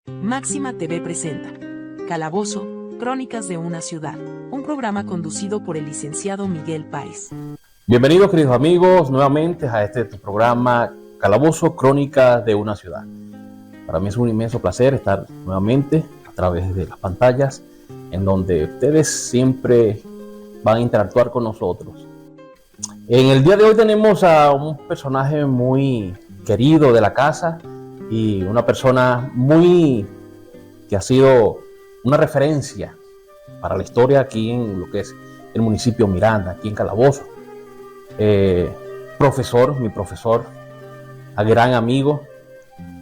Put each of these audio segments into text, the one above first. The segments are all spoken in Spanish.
Máxima TV presenta Calabozo, Crónicas de una Ciudad, un programa conducido por el licenciado Miguel Páez. Bienvenidos, queridos amigos, nuevamente a tu programa Calabozo, Crónicas de una Ciudad. Para mí es un inmenso placer estar nuevamente a través de las pantallas en donde ustedes siempre van a interactuar con nosotros. En el día de hoy tenemos a un personaje muy querido de la casa y una persona que ha sido una referencia para la historia aquí en lo que es el municipio Miranda, aquí en Calabozo. Mi profesor, a gran amigo,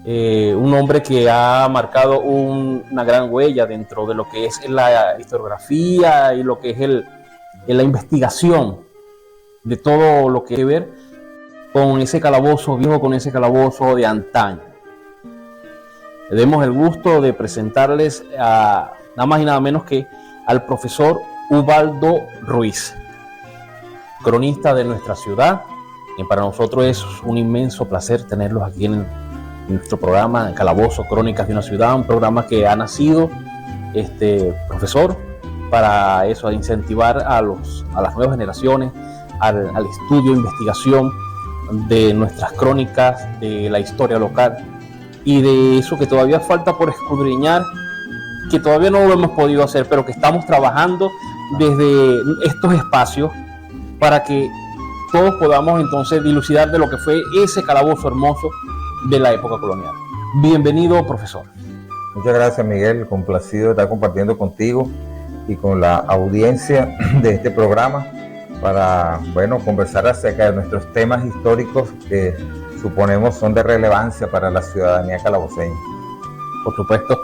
un hombre que ha marcado una gran huella dentro de lo que es la historiografía y lo que es la investigación de todo lo que hay que ver con ese calabozo viejo, con ese calabozo de antaño. Le demos el gusto de presentarles a nada más y nada menos que al profesor Ubaldo Ruiz, cronista de nuestra ciudad, y para nosotros es un inmenso placer tenerlos aquí en nuestro programa en Calabozo, Crónicas de una Ciudad, un programa que ha nacido, profesor, para eso, a incentivar a las nuevas generaciones, al estudio, investigación de nuestras crónicas, de la historia local y de eso que todavía falta por escudriñar, que todavía no lo hemos podido hacer, pero que estamos trabajando desde estos espacios para que todos podamos entonces dilucidar de lo que fue ese calabozo hermoso de la época colonial. Bienvenido, profesor. Muchas gracias, Miguel. Complacido de estar compartiendo contigo y con la audiencia de este programa para, conversar acerca de nuestros temas históricos que suponemos son de relevancia para la ciudadanía calaboceña. Por supuesto.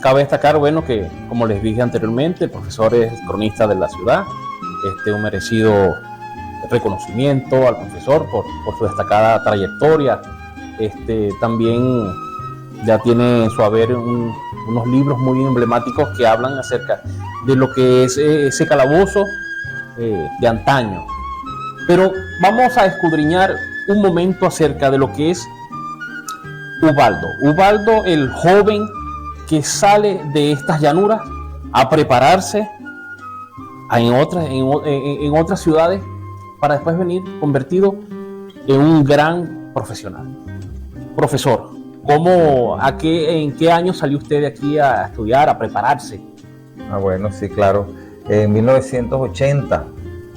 Cabe destacar, que como les dije anteriormente, el profesor es cronista de la ciudad. Un merecido reconocimiento al profesor por su destacada trayectoria. También ya tiene en su haber unos libros muy emblemáticos que hablan acerca de lo que es ese calabozo de antaño. Pero vamos a escudriñar un momento acerca de lo que es Ubaldo, el joven que sale de estas llanuras a prepararse en otras ciudades para después venir convertido en un gran profesional. Profesor, ¿en qué año salió usted de aquí a estudiar, a prepararse? Sí, claro. En 1980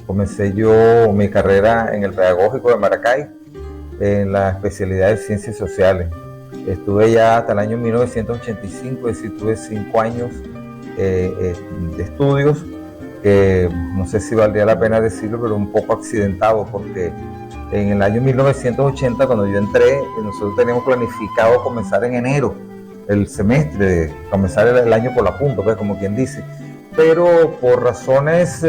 comencé yo mi carrera en el Pedagógico de Maracay, en la especialidad de Ciencias Sociales. Estuve ya hasta el año 1985, es decir, tuve 5 años de estudios, que no sé si valdría la pena decirlo, pero un poco accidentado, porque en el año 1980, cuando yo entré, nosotros teníamos planificado comenzar en enero el semestre, comenzar el año por la punta, pues, como quien dice, pero por razones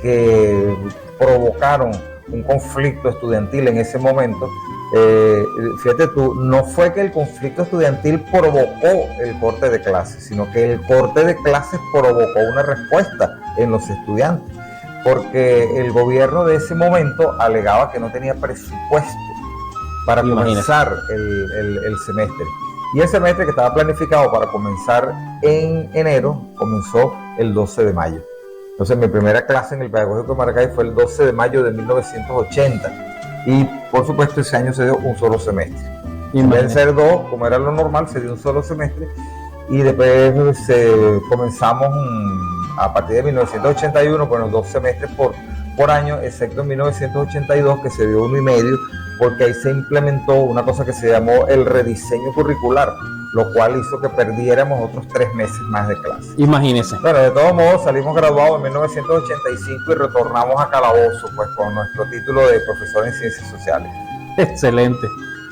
que provocaron un conflicto estudiantil en ese momento, fíjate tú, no fue que el conflicto estudiantil provocó el corte de clases, sino que el corte de clases provocó una respuesta en los estudiantes, porque el gobierno de ese momento alegaba que no tenía presupuesto para comenzar el semestre. Y el semestre que estaba planificado para comenzar en enero, comenzó el 12 de mayo. Entonces mi primera clase en el Pedagógico de Maracay fue el 12 de mayo de 1980. Y por supuesto ese año se dio un solo semestre. En vez de ser 2, como era lo normal, se dio un solo semestre. Y después comenzamos a partir de 1981, 2 semestres por año, excepto en 1982 que se dio 1 y medio, porque ahí se implementó una cosa que se llamó el rediseño curricular, lo cual hizo que perdiéramos otros 3 meses más de clase. Imagínense. Bueno, de todos modos salimos graduados en 1985 y retornamos a Calabozo, pues con nuestro título de profesor en Ciencias Sociales. Excelente.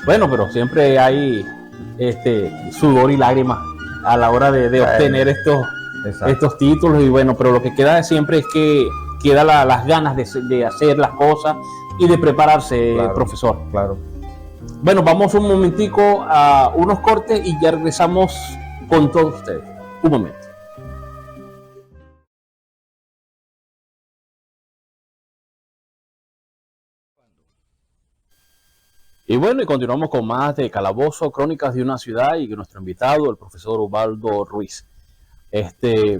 Bueno, pero siempre hay sudor y lágrimas a la hora de obtener estos títulos, y pero lo que queda siempre es que queda las ganas de hacer las cosas y de prepararse, claro, profesor. Claro. Bueno, vamos un momentico a unos cortes y ya regresamos con todos ustedes. Un momento. Y bueno, y continuamos con más de Calabozo, Crónicas de una Ciudad, y nuestro invitado, el profesor Ubaldo Ruiz.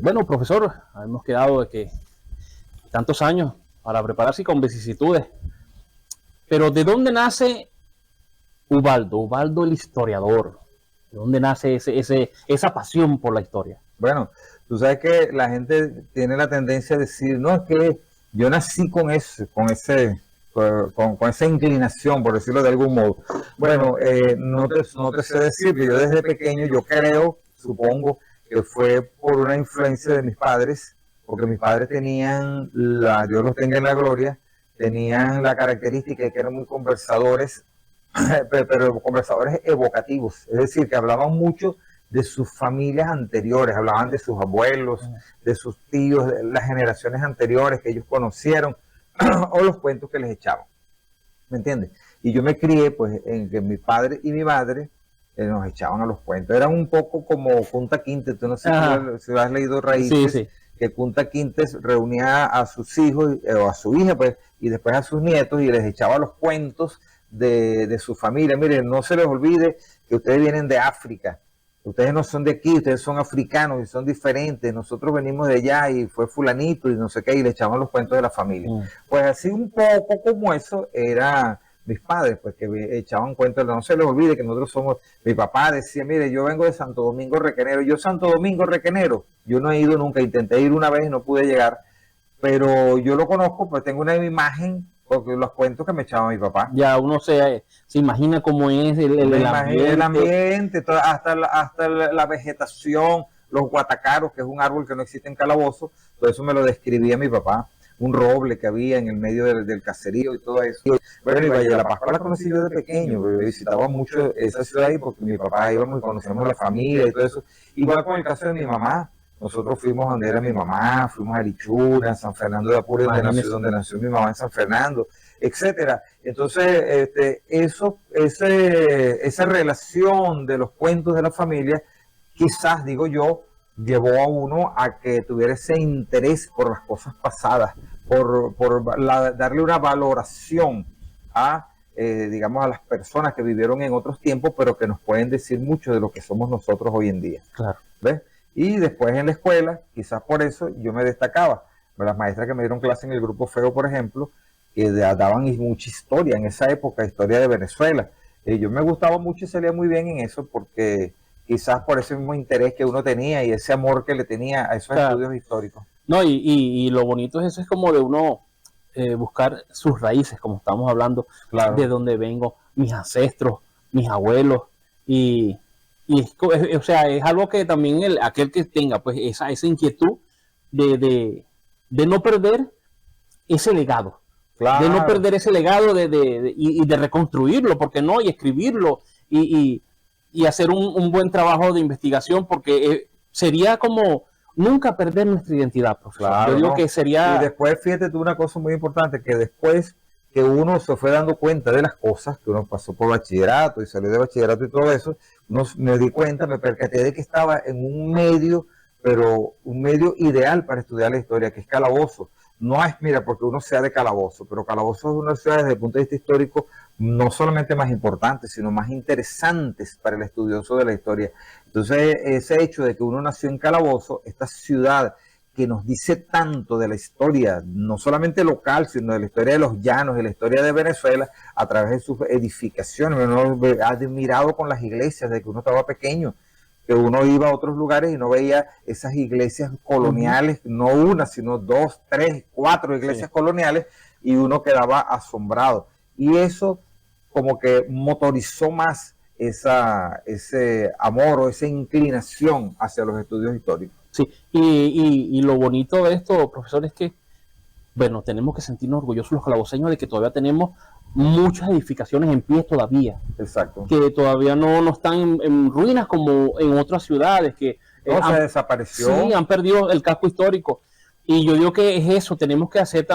Bueno, profesor, hemos quedado de que tantos años para prepararse con vicisitudes. Pero ¿de dónde nace Ubaldo? Ubaldo el historiador. ¿De dónde nace esa pasión por la historia? Bueno, tú sabes que la gente tiene la tendencia a decir, no, es que yo nací con eso, con esa inclinación, por decirlo de algún modo. Bueno, no te sé decir que yo desde pequeño, yo creo, supongo, que fue por una influencia de mis padres, porque mis padres tenían, Dios los tenga en la gloria, tenían la característica de que eran muy conversadores, pero conversadores evocativos, es decir, que hablaban mucho de sus familias anteriores, hablaban de sus abuelos, de sus tíos, de las generaciones anteriores que ellos conocieron, o los cuentos que les echaban, ¿me entiendes? Y yo me crié pues en que mi padre y mi madre nos echaban a los cuentos, eran un poco como Kunta Quinte, tú no sé si has leído Raíces, sí, sí. Que Kunta Quintes reunía a sus hijos o a su hija pues, y después a sus nietos y les echaba los cuentos de su familia. Miren, no se les olvide que ustedes vienen de África, ustedes no son de aquí, ustedes son africanos y son diferentes, nosotros venimos de allá y fue fulanito y no sé qué, y le echaban los cuentos de la familia. Pues así un poco como eso era mis padres, pues que echaban cuentos, no se les olvide que nosotros somos, mi papá decía, mire, yo vengo de Santo Domingo Requenero, yo Santo Domingo Requenero, yo no he ido nunca, intenté ir una vez y no pude llegar, pero yo lo conozco, pues tengo una imagen, porque los cuentos que me echaba mi papá. Ya uno se imagina cómo es el ambiente hasta la vegetación, los guatacaros, que es un árbol que no existe en Calabozo, todo eso me lo describía mi papá, un roble que había en el medio del caserío y todo eso. Bueno, y Valle de la Pascua la conocí yo de pequeño, visitaba mucho esa ciudad ahí porque mi papá íbamos y conocíamos a la familia y todo eso. Igual con el caso de mi mamá, nosotros fuimos donde era mi mamá, fuimos a Lichura, San Fernando de Apure, donde nació mi mamá en San Fernando, etcétera. Entonces, esa relación de los cuentos de la familia, quizás, digo yo, llevó a uno a que tuviera ese interés por las cosas pasadas, darle una valoración a, digamos, a las personas que vivieron en otros tiempos, pero que nos pueden decir mucho de lo que somos nosotros hoy en día. Claro. ¿Ves? Y después en la escuela, quizás por eso yo me destacaba. Las maestras que me dieron clase en el grupo FEO, por ejemplo, que daban mucha historia en esa época, historia de Venezuela. Yo me gustaba mucho y salía muy bien en eso porque quizás por ese mismo interés que uno tenía y ese amor que le tenía a esos estudios históricos. No, y lo bonito es eso, es como de uno buscar sus raíces, como estamos hablando, claro, de donde vengo, mis ancestros, mis abuelos, o sea, es algo que también aquel que tenga pues esa inquietud de no perder ese legado. Claro. De no perder ese legado y de reconstruirlo, ¿por qué no? Y escribirlo y hacer un buen trabajo de investigación, porque sería como nunca perder nuestra identidad, profesor. Claro, yo digo que sería... Y después, fíjate tú una cosa muy importante, que después que uno se fue dando cuenta de las cosas, que uno pasó por bachillerato y salió de bachillerato y todo eso, me di cuenta, me percaté de que estaba en un medio, pero un medio ideal para estudiar la historia, que es Calabozo. No es, mira, porque uno sea de Calabozo, pero Calabozo es una ciudad desde el punto de vista histórico no solamente más importante, sino más interesantes para el estudioso de la historia. Entonces, ese hecho de que uno nació en Calabozo, esta ciudad que nos dice tanto de la historia, no solamente local, sino de la historia de los llanos, de la historia de Venezuela, a través de sus edificaciones. Uno ha admirado con las iglesias desde que uno estaba pequeño, que uno iba a otros lugares y no veía esas iglesias coloniales, no una, sino 2, 3, 4 iglesias coloniales, y uno quedaba asombrado. Y eso como que motorizó más ese amor o esa inclinación hacia los estudios históricos. Sí, y lo bonito de esto, profesor, es que, bueno, tenemos que sentirnos orgullosos los calaboceños de que todavía tenemos muchas edificaciones en pie todavía. Exacto. Que todavía no están en ruinas como en otras ciudades que se desapareció. Sí, han perdido el casco histórico. Y yo digo que es eso, tenemos que hacer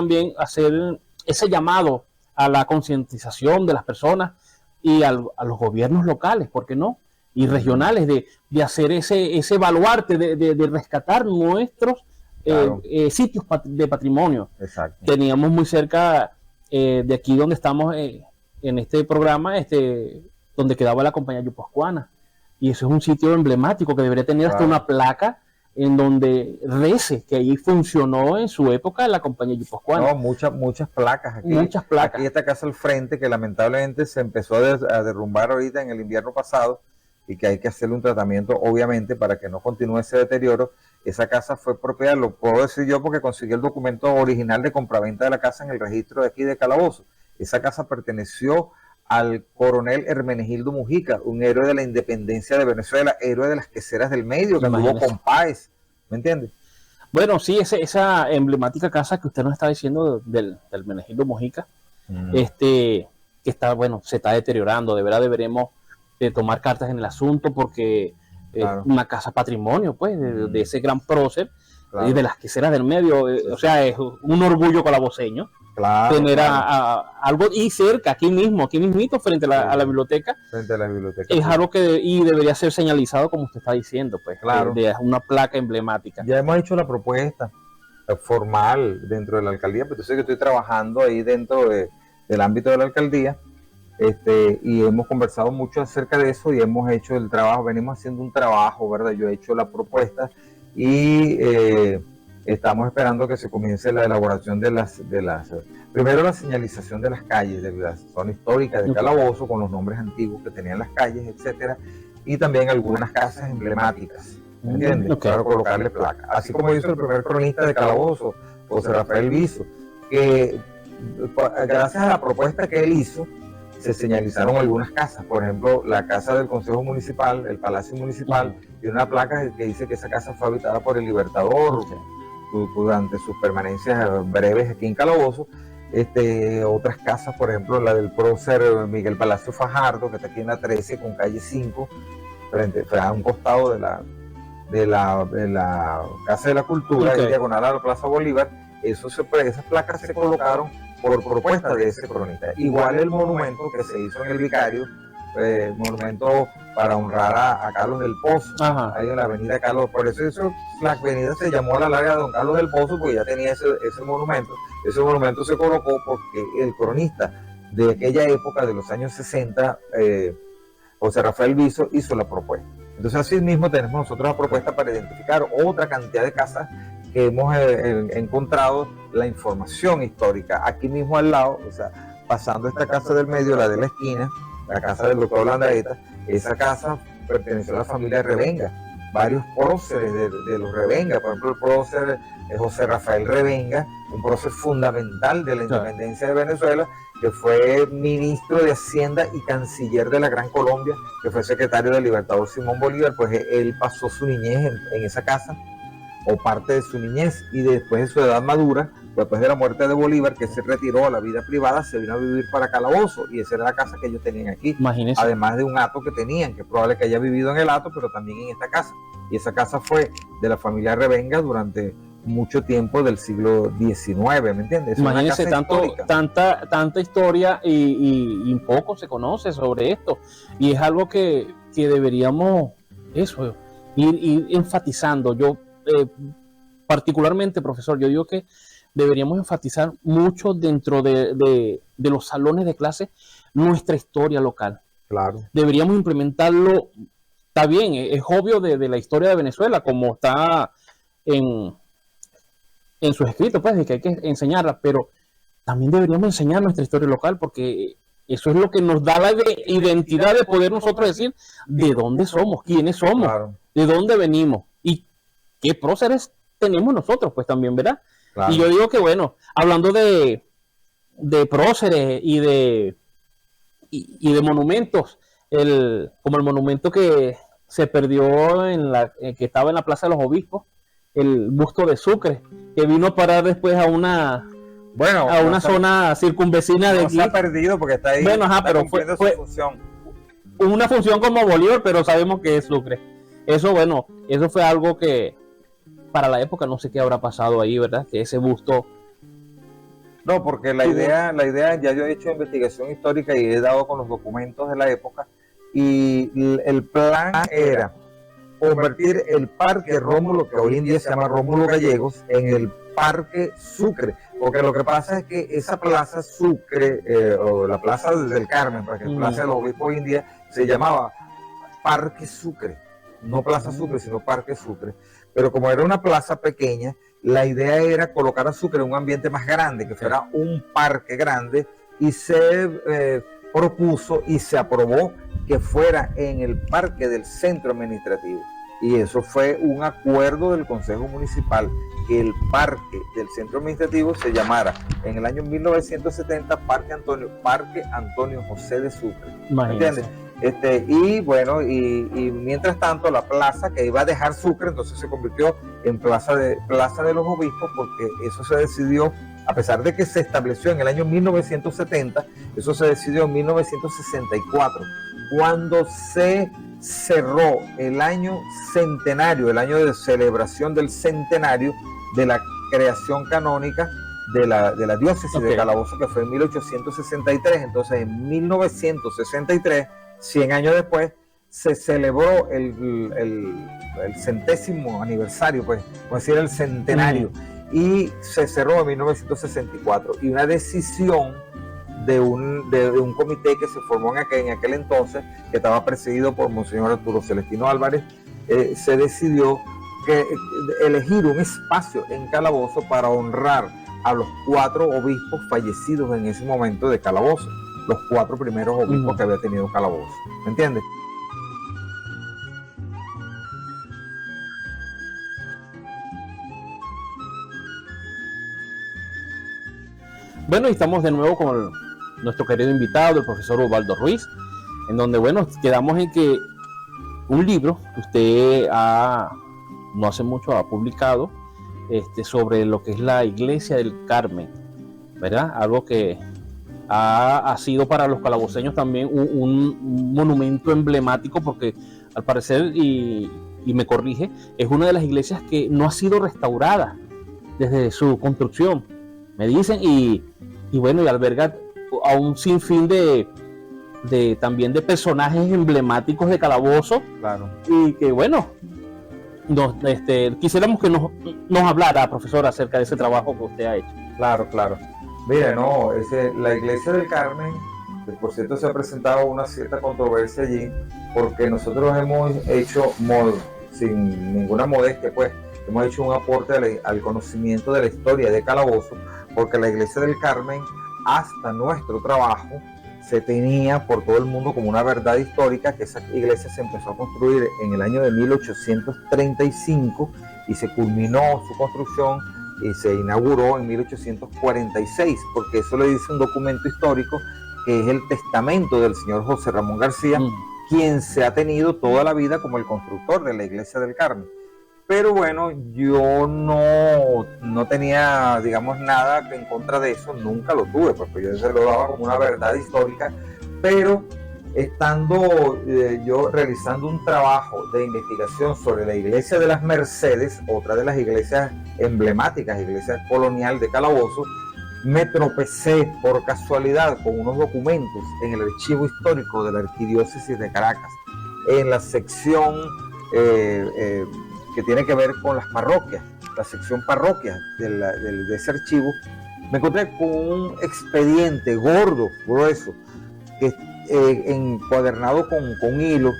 ese llamado a la concientización de las personas y a los gobiernos locales, ¿por qué no? Y regionales, de hacer ese baluarte, de rescatar nuestros claro, sitios de patrimonio. Exacto. Teníamos muy cerca de aquí donde estamos en este programa donde quedaba la compañía Guipuzcoana. Y eso es un sitio emblemático que debería tener hasta una placa en donde rece que ahí funcionó en su época la compañía Guipuzcoana. No, muchas placas aquí. Muchas placas. Aquí esta casa al frente, que lamentablemente se empezó a derrumbar ahorita en el invierno pasado, y que hay que hacerle un tratamiento, obviamente, para que no continúe ese deterioro. Esa casa fue propiedad, lo puedo decir yo porque conseguí el documento original de compraventa de la casa en el registro de aquí de Calabozo. Esa casa perteneció al coronel Hermenegildo Mujica, un héroe de la independencia de Venezuela, héroe de las queseras del medio, que anduvo con Páez, ¿me entiendes? Bueno, sí, esa emblemática casa que usted nos está diciendo del Hermenegildo Mujica, que está, bueno, se está deteriorando. De verdad deberemos de tomar cartas en el asunto, porque Claro. una casa patrimonio, pues, de ese gran prócer, Claro. y de las queseras del medio, o sea, es un orgullo calaboceño. Claro, Tener claro. algo y cerca, aquí mismito, frente a la biblioteca, Frente a la biblioteca. es algo que y debería ser señalizado, como usted está diciendo, pues, Claro. de una placa emblemática. Ya hemos hecho la propuesta formal dentro de la alcaldía, pero yo sé que estoy trabajando ahí dentro del ámbito de la alcaldía, y hemos conversado mucho acerca de eso y hemos hecho el trabajo, venimos haciendo un trabajo, ¿verdad? Yo he hecho la propuesta y estamos esperando que se comience la elaboración primero la señalización de las calles, de la zona histórica de Calabozo, con los nombres antiguos que tenían las calles, etcétera, y también algunas casas emblemáticas, ¿me entiendes? Okay. Para colocarle placa. Así como hizo el primer cronista de Calabozo, José Rafael Viso, que gracias a la propuesta que él hizo, se señalizaron algunas casas, por ejemplo, la casa del Consejo Municipal, el Palacio Municipal, y una placa que dice que esa casa fue habitada por el Libertador durante sus permanencias breves aquí en Calabozo. Otras casas, por ejemplo, la del prócer Miguel Palacio Fajardo, que está aquí en la 13 con calle 5, a un costado de la Casa de la Cultura, en diagonal a la Plaza Bolívar. Esas placas se colocaron por propuesta de ese cronista. Igual el monumento que se hizo en el Vicario, monumento para honrar a Carlos del Pozo, ahí en la avenida Carlos. Por eso la avenida se llamó a la larga Don Carlos del Pozo, porque ya tenía ese monumento. Ese monumento se colocó porque el cronista de aquella época, de los años 60, José Rafael Viso, hizo la propuesta. Entonces, así mismo tenemos nosotros la propuesta para identificar otra cantidad de casas que hemos encontrado la información histórica aquí mismo al lado, o sea, pasando esta casa del medio, la de la esquina, la casa del doctor Landaeta. Esa casa perteneció a la familia Revenga, varios próceres de los Revenga, por ejemplo el prócer José Rafael Revenga, un prócer fundamental de la independencia de Venezuela, que fue ministro de Hacienda y canciller de la Gran Colombia, que fue secretario del Libertador Simón Bolívar. Pues él pasó su niñez en esa casa, o parte de su niñez, y después de su edad madura, después de la muerte de Bolívar, que se retiró a la vida privada, se vino a vivir para Calabozo, y esa era la casa que ellos tenían aquí. Imagínese. Además de un hato que tenían, que es probable que haya vivido en el hato, pero también en esta casa. Y esa casa fue de la familia Revenga durante mucho tiempo del siglo XIX, ¿me entiendes? Imagínese tanta historia y poco se conoce sobre esto. Y es algo que deberíamos ir enfatizando. Yo particularmente, profesor, yo digo que deberíamos enfatizar mucho dentro de los salones de clase nuestra historia local. Claro. Deberíamos implementarlo. Está bien, es obvio de la historia de Venezuela, como está en sus escritos, pues, de que hay que enseñarla, pero también deberíamos enseñar nuestra historia local, porque eso es lo que nos da la identidad de poder nosotros decir de dónde somos, quiénes somos, Claro. de dónde venimos y qué próceres tenemos nosotros, pues también, ¿verdad? Claro. Y yo digo que, bueno, hablando de próceres y de monumentos, como el monumento que se perdió que estaba en la Plaza de los Obispos, el busto de Sucre, que vino a parar después a una zona circunvecina de aquí. Se ha perdido porque está ahí. Bueno, pero fue función. Una función como Bolívar, pero sabemos que es Sucre. Eso fue algo que para la época no sé qué habrá pasado ahí, ¿verdad? Que ese busto... No, porque la idea, ya yo he hecho investigación histórica y he dado con los documentos de la época, y el plan era convertir el Parque Rómulo, que hoy en día se llama Rómulo Gallegos, en el Parque Sucre, porque lo que pasa es que esa Plaza Sucre, o la Plaza del Carmen, porque Plaza de los Obispos hoy en día se llamaba Parque Sucre, no Plaza Sucre, sino Parque Sucre. Pero como era una plaza pequeña, la idea era colocar a Sucre en un ambiente más grande, que fuera un parque grande, y se propuso y se aprobó que fuera en el parque del centro administrativo. Y eso fue un acuerdo del Consejo Municipal, que el parque del centro administrativo se llamara en el año 1970 Parque Antonio José de Sucre. ¿Entiendes? Y bueno, y mientras tanto la plaza que iba a dejar Sucre, entonces se convirtió en Plaza de los Obispos, porque eso se decidió, a pesar de que se estableció en el año 1970, eso se decidió en 1964, cuando se cerró el año centenario, el año de celebración del centenario de la creación canónica de la diócesis de Calabozo, que fue en 1863. Entonces en 1963, 100 años después, se celebró el centésimo aniversario, pues, como decir, el centenario, y se cerró en 1964. Y una decisión de un comité que se formó en aquel entonces, que estaba presidido por Monseñor Arturo Celestino Álvarez, se decidió elegir un espacio en Calabozo para honrar a los 4 obispos fallecidos en ese momento de Calabozo, los 4 primeros obispos que había tenido Calabozo. ¿Me entiendes? Bueno, y estamos de nuevo con nuestro querido invitado, el profesor Ubaldo Ruiz, en donde, bueno, quedamos en que un libro que usted no hace mucho ha publicado, sobre lo que es la Iglesia del Carmen, ¿verdad? Algo que ha sido para los calaboceños también un monumento emblemático, porque al parecer, y me corrige, es una de las iglesias que no ha sido restaurada desde su construcción, me dicen, y bueno, y alberga a un sinfín también de personajes emblemáticos de Calabozo. Claro. Y que bueno, quisiéramos que nos hablara, profesor, acerca de ese trabajo que usted ha hecho. Claro. Mira, la Iglesia del Carmen, que por cierto se ha presentado una cierta controversia allí, porque nosotros hemos hecho, sin ninguna modestia, pues, hemos hecho un aporte al conocimiento de la historia de Calabozo, porque la Iglesia del Carmen, hasta nuestro trabajo, se tenía por todo el mundo como una verdad histórica, que esa iglesia se empezó a construir en el año de 1835 y se culminó su construcción y se inauguró en 1846, porque eso le dice un documento histórico que es el testamento del señor José Ramón García, quien se ha tenido toda la vida como el constructor de la Iglesia del Carmen. Pero bueno, yo no tenía, digamos, nada en contra de eso, nunca lo tuve, porque yo se lo daba como una verdad histórica, pero estando yo realizando un trabajo de investigación sobre la Iglesia de las Mercedes, otra de las iglesias emblemáticas, iglesia colonial de Calabozo, me tropecé por casualidad con unos documentos en el archivo histórico de la Arquidiócesis de Caracas, en la sección que tiene que ver con las parroquias, la sección parroquias de ese archivo. Me encontré con un expediente gordo, grueso, que encuadernado con hilo,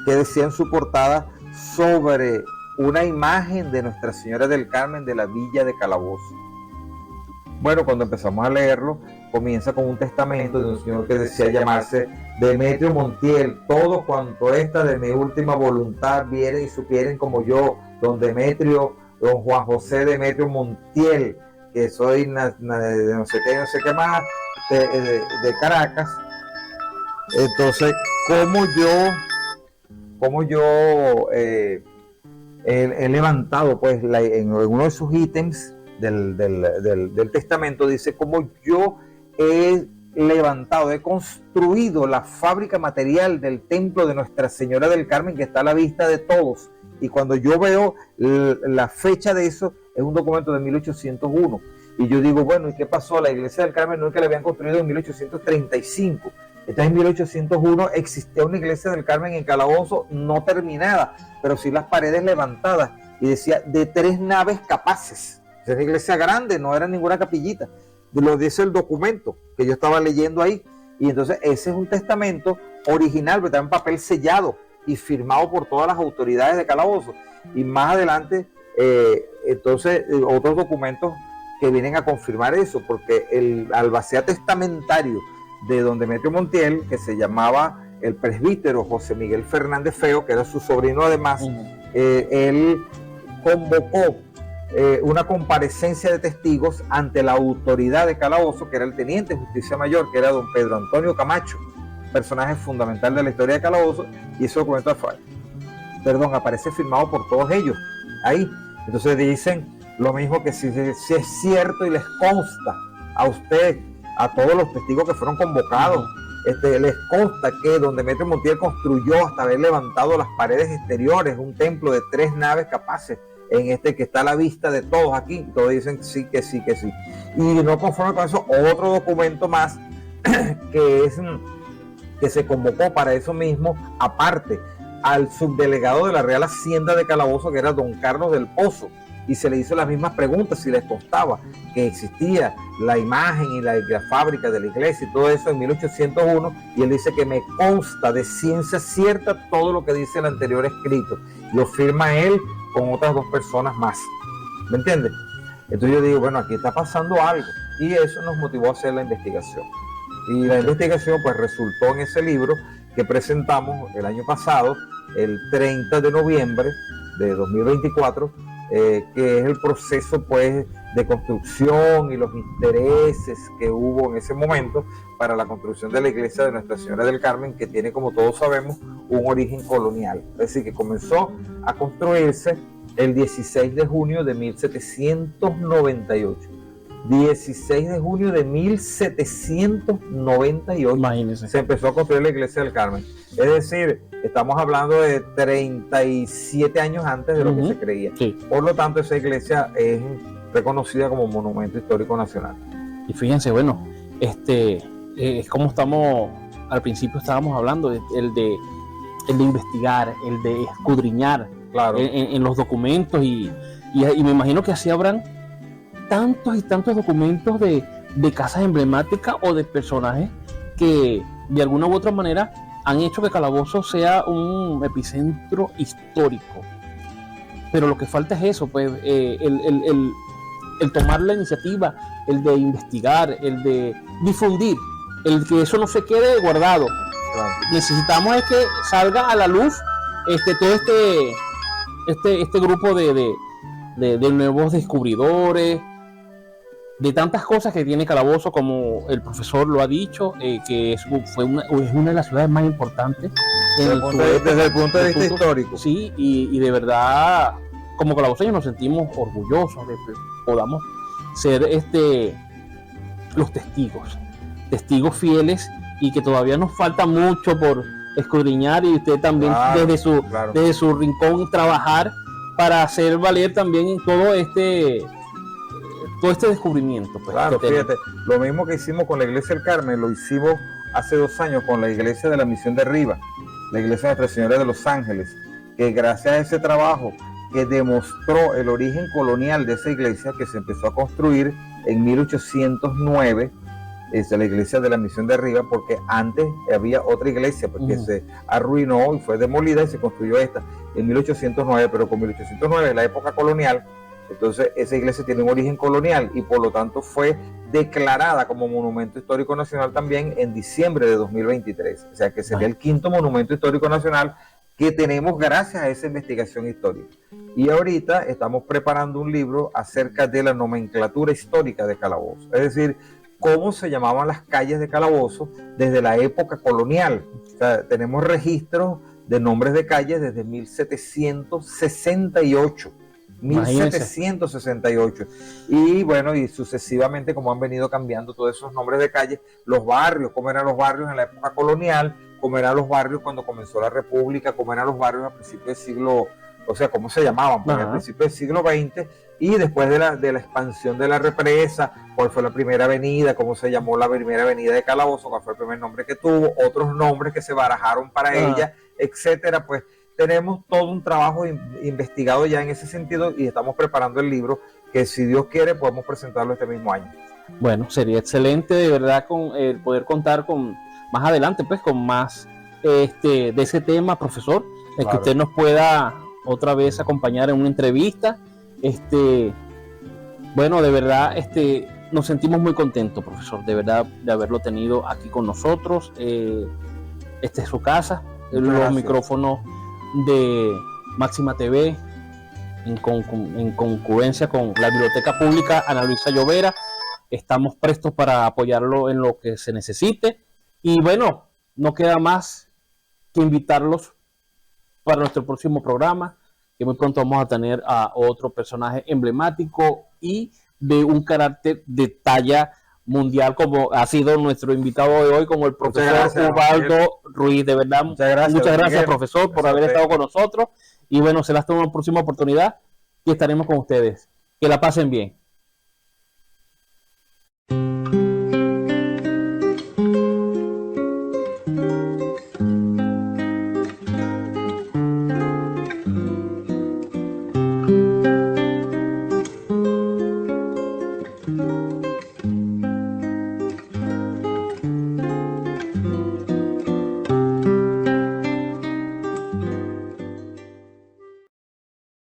que decía en su portada sobre una imagen de Nuestra Señora del Carmen de la Villa de Calabozo. Bueno, cuando empezamos a leerlo, comienza con un testamento de un señor que decía llamarse Demetrio Montiel: todo cuanto esta de mi última voluntad vieren y supieren como yo, don Juan José Demetrio Montiel, que soy de no sé qué más, de Caracas. Entonces, como yo he levantado, pues, en uno de sus ítems del testamento, dice como yo he construido la fábrica material del templo de Nuestra Señora del Carmen, que está a la vista de todos. Y cuando yo veo la fecha de eso, es un documento de 1801. Y yo digo, bueno, ¿y qué pasó? La Iglesia del Carmen no es que la habían construido en 1835. Entonces en 1801 existía una Iglesia del Carmen en Calabozo no terminada, pero sí las paredes levantadas. Y decía, de 3 naves capaces. O Era una iglesia grande, no era ninguna capillita. Lo dice el documento que yo estaba leyendo ahí. Y entonces ese es un testamento original, pero está en papel sellado y firmado por todas las autoridades de Calabozo. Y más adelante, entonces, otros documentos que vienen a confirmar eso, porque el albacea testamentario de don Demetrio Montiel, que se llamaba el presbítero José Miguel Fernández Feo, que era su sobrino además, él convocó una comparecencia de testigos ante la autoridad de Calabozo, que era el teniente de justicia mayor, que era don Pedro Antonio Camacho, personaje fundamental de la historia de Calabozo, y ese documento aparece firmado por todos ellos ahí. Entonces dicen lo mismo, que si es cierto y les consta a usted, a todos los testigos que fueron convocados, les consta que don Demetrio Montiel construyó hasta haber levantado las paredes exteriores, un templo de 3 naves capaces, en que está a la vista de todos aquí. Todos dicen sí, que sí, que sí. Y no conforme con eso, otro documento más que se convocó para eso mismo, aparte al subdelegado de la Real Hacienda de Calabozo, que era don Carlos del Pozo, y se le hizo las mismas preguntas si les constaba que existía la imagen y la fábrica de la iglesia y todo eso en 1801, y él dice que me consta de ciencia cierta todo lo que dice el anterior escrito. Lo firma él con otras 2 personas más. ¿Me entiendes? Entonces yo digo, bueno, aquí está pasando algo, y eso nos motivó a hacer la investigación. Y la investigación pues resultó en ese libro que presentamos el año pasado, el 30 de noviembre de 2024, que es el proceso pues de construcción y los intereses que hubo en ese momento para la construcción de la iglesia de Nuestra Señora del Carmen, que tiene, como todos sabemos, un origen colonial. Es decir, que comenzó a construirse el 16 de junio de 1798. 16 de junio de 1798. Imagínense. Se empezó a construir la iglesia del Carmen. Es decir, estamos hablando de 37 años antes de lo que se creía. Sí. Por lo tanto, esa iglesia es reconocida como Monumento Histórico Nacional. Y fíjense, bueno, es como al principio estábamos hablando, el de investigar, el de escudriñar, claro, en los documentos, y me imagino que así habrán tantos y tantos documentos de casas emblemáticas o de personajes que de alguna u otra manera han hecho que Calabozo sea un epicentro histórico. Pero lo que falta es eso, pues, el tomar la iniciativa, el de investigar, el de difundir, el que eso no se quede guardado. claro. Necesitamos es que salga a la luz todo este grupo de nuevos descubridores, de tantas cosas que tiene Calabozo, como el profesor lo ha dicho, que es una de las ciudades más importantes Desde el punto de vista histórico. Sí, y de verdad, como calaboceños nos sentimos orgullosos de que podamos ser los testigos fieles, y que todavía nos falta mucho por escudriñar, y usted también desde su rincón trabajar para hacer valer también todo este descubrimiento. Pues, claro, fíjate, lo mismo que hicimos con la iglesia del Carmen, lo hicimos hace 2 años con la iglesia de la Misión de Arriba, la iglesia de Nuestra Señora de los Ángeles, que gracias a ese trabajo que demostró el origen colonial de esa iglesia, que se empezó a construir en 1809, es la iglesia de la Misión de Arriba, porque antes había otra iglesia, porque se arruinó y fue demolida, y se construyó esta en 1809, pero con 1809, la época colonial, entonces esa iglesia tiene un origen colonial, y por lo tanto fue declarada como Monumento Histórico Nacional también en diciembre de 2023, o sea que sería el 5º Monumento Histórico Nacional que tenemos gracias a esa investigación histórica. Y ahorita estamos preparando un libro acerca de la nomenclatura histórica de Calabozo, es decir, cómo se llamaban las calles de Calabozo desde la época colonial. O sea, tenemos registros de nombres de calles desde 1768. 1768. Y bueno, y sucesivamente, como han venido cambiando todos esos nombres de calles, los barrios, cómo eran los barrios en la época colonial, cómo eran los barrios cuando comenzó la República, cómo eran los barrios a principios del siglo, o sea, cómo se llamaban, pues, a principios del siglo XX, y después de la expansión de la represa, cuál fue la primera avenida, cómo se llamó la primera avenida de Calabozo, cuál fue el primer nombre que tuvo, otros nombres que se barajaron para ella, etcétera. Pues tenemos todo un trabajo investigado ya en ese sentido, y estamos preparando el libro que si Dios quiere podemos presentarlo este mismo año. Bueno, sería excelente de verdad con poder contar con más adelante, pues con más de ese tema, profesor, Claro. que usted nos pueda otra vez acompañar en una entrevista. Bueno, de verdad, nos sentimos muy contentos, profesor, de verdad, de haberlo tenido aquí con nosotros. Esta es su casa, Muchas los gracias. micrófonos de Máxima TV, en concurrencia con la Biblioteca Pública Ana Luisa Llovera. Estamos prestos para apoyarlo en lo que se necesite. Y bueno, no queda más que invitarlos para nuestro próximo programa, que muy pronto vamos a tener a otro personaje emblemático y de un carácter de talla mundial, como ha sido nuestro invitado de hoy, como el profesor gracias, Ubaldo Ruiz. De verdad, muchas gracias, Miguel. profesor, por Gracias haber a usted. estado con nosotros. Y bueno, será hasta una próxima oportunidad y estaremos con ustedes. Que la pasen bien.